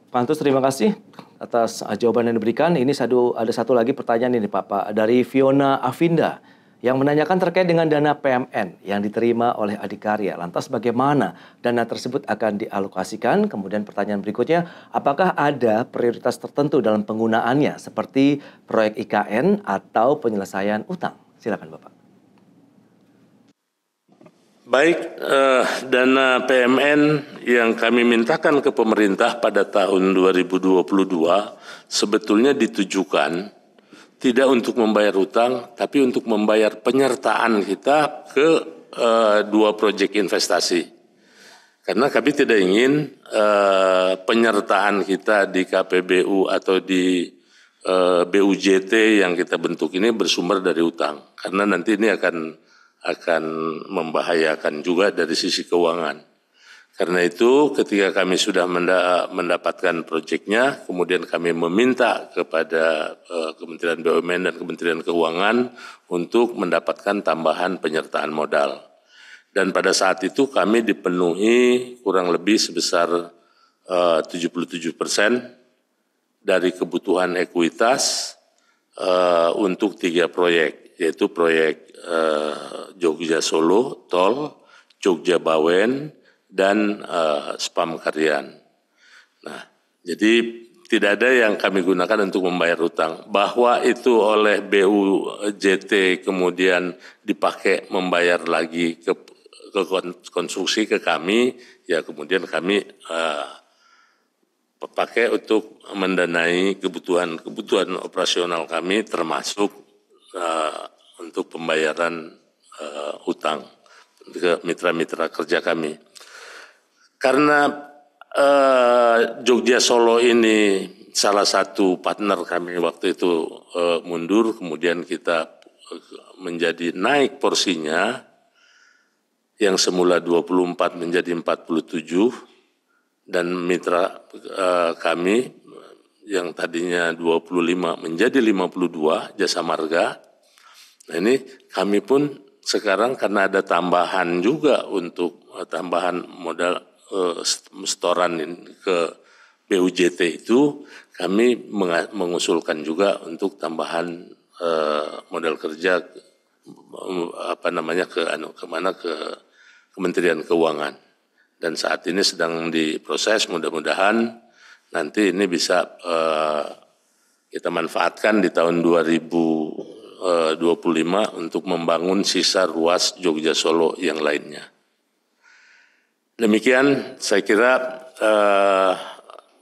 B: Pak Antus, terima kasih atas jawaban yang diberikan. Ini ada satu lagi pertanyaan ini Pak, dari Fiona Avinda yang menanyakan terkait dengan dana PMN yang diterima oleh Adikarya. Lantas bagaimana dana tersebut akan dialokasikan? Kemudian pertanyaan berikutnya, apakah ada prioritas tertentu dalam penggunaannya seperti proyek IKN atau penyelesaian utang? Silakan Bapak.
J: Baik, dana PMN yang kami mintakan ke pemerintah pada tahun 2022 sebetulnya ditujukan tidak untuk membayar utang, tapi untuk membayar penyertaan kita ke dua proyek investasi. Karena kami tidak ingin penyertaan kita di KPBU atau di BUJT yang kita bentuk ini bersumber dari utang. Karena nanti ini akan membahayakan juga dari sisi keuangan. Karena itu ketika kami sudah mendapatkan proyeknya, kemudian kami meminta kepada Kementerian BUMN dan Kementerian Keuangan untuk mendapatkan tambahan penyertaan modal. Dan pada saat itu kami dipenuhi kurang lebih sebesar 77% dari kebutuhan ekuitas untuk 3 proyek, yaitu proyek Jogja Solo, Tol, Jogja Bawen, dan Spam Karyan. Nah, jadi tidak ada yang kami gunakan untuk membayar utang. Bahwa itu oleh BUJT kemudian dipakai membayar lagi ke konstruksi ke kami, ya kemudian kami pakai untuk mendanai kebutuhan operasional kami, termasuk untuk pembayaran utang ke mitra-mitra kerja kami. Karena Jogja Solo ini salah satu partner kami waktu itu mundur, kemudian kita menjadi naik porsinya yang semula 24 menjadi 47, dan mitra kami yang tadinya 25 menjadi 52, Jasa Marga. Nah ini kami pun sekarang karena ada tambahan juga untuk tambahan modal setoran ke BUJT itu, kami mengusulkan juga untuk tambahan modal kerja ke Kementerian Keuangan. Dan saat ini sedang diproses, mudah-mudahan nanti ini bisa kita manfaatkan di tahun 2025 untuk membangun sisa ruas Jogja Solo yang lainnya. Demikian saya kira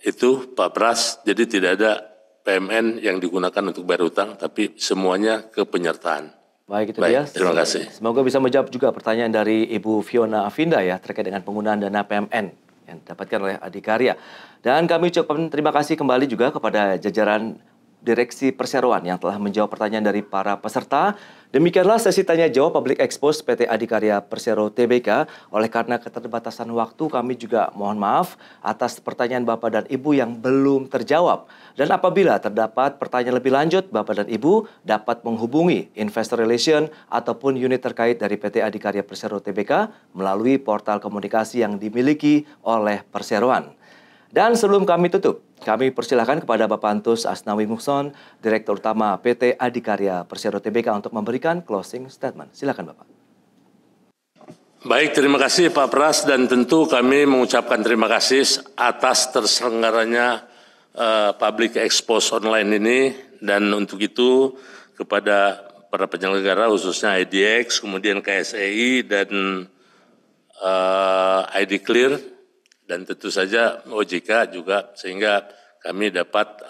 J: itu Pak Pras, jadi tidak ada PMN yang digunakan untuk bayar utang, tapi semuanya ke penyertaan.
B: Baik, itu dia.
J: Terima kasih.
B: Semoga bisa menjawab juga pertanyaan dari Ibu Fiona Avinda ya terkait dengan penggunaan dana PMN yang didapatkan oleh Adikarya. Dan kami ucapkan terima kasih kembali juga kepada jajaran Direksi Perseroan yang telah menjawab pertanyaan dari para peserta. Demikianlah sesi tanya jawab Public Expose PT Adikarya Persero Tbk. Oleh karena keterbatasan waktu, kami juga mohon maaf atas pertanyaan Bapak dan Ibu yang belum terjawab. Dan apabila terdapat pertanyaan lebih lanjut, Bapak dan Ibu dapat menghubungi Investor Relation ataupun unit terkait dari PT Adikarya Persero Tbk melalui portal komunikasi yang dimiliki oleh Perseroan. Dan sebelum kami tutup, kami persilahkan kepada Bapak Antus Asnawi Muhson, Direktur Utama PT Adikarya Persero Tbk untuk memberikan closing statement. Silakan Bapak.
J: Baik, terima kasih Pak Pras, dan tentu kami mengucapkan terima kasih atas terselenggaranya Public Expose online ini, dan untuk itu kepada para penyelenggara khususnya IDX, kemudian KSEI dan ID Clear, dan tentu saja OJK juga, sehingga kami dapat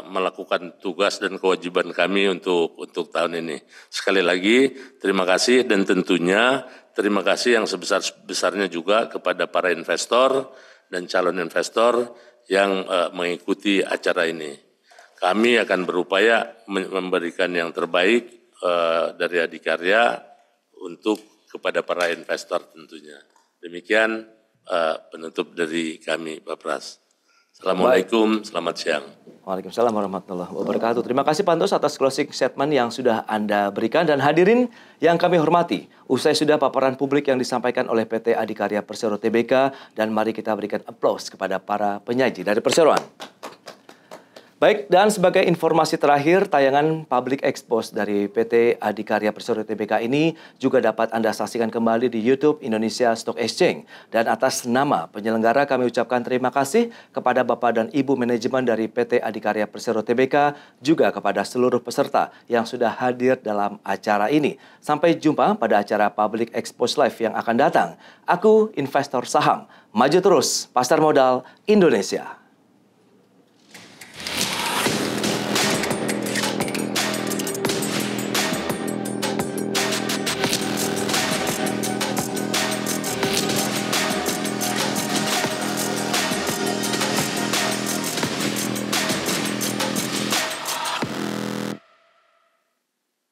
J: melakukan tugas dan kewajiban kami untuk tahun ini. Sekali lagi terima kasih, dan tentunya terima kasih yang sebesar-besarnya juga kepada para investor dan calon investor yang mengikuti acara ini. Kami akan berupaya memberikan yang terbaik dari Adikarya untuk kepada para investor tentunya. Demikian penutup dari kami, Pak Pras. Assalamualaikum, selamat siang.
B: Waalaikumsalam warahmatullahi wabarakatuh. Terima kasih Pak Antos atas closing statement yang sudah Anda berikan. Dan hadirin yang kami hormati, usai sudah paparan publik yang disampaikan oleh PT Adikarya Persero Tbk, dan mari kita berikan aplaus kepada para penyaji dari perseroan. Baik, dan sebagai informasi terakhir, tayangan Public Expose dari PT Adikarya Persero Tbk ini juga dapat Anda saksikan kembali di YouTube Indonesia Stock Exchange. Dan atas nama penyelenggara kami ucapkan terima kasih kepada Bapak dan Ibu manajemen dari PT Adikarya Persero Tbk, juga kepada seluruh peserta yang sudah hadir dalam acara ini. Sampai jumpa pada acara Public Expose Live yang akan datang. Aku investor saham, maju terus, pasar modal Indonesia.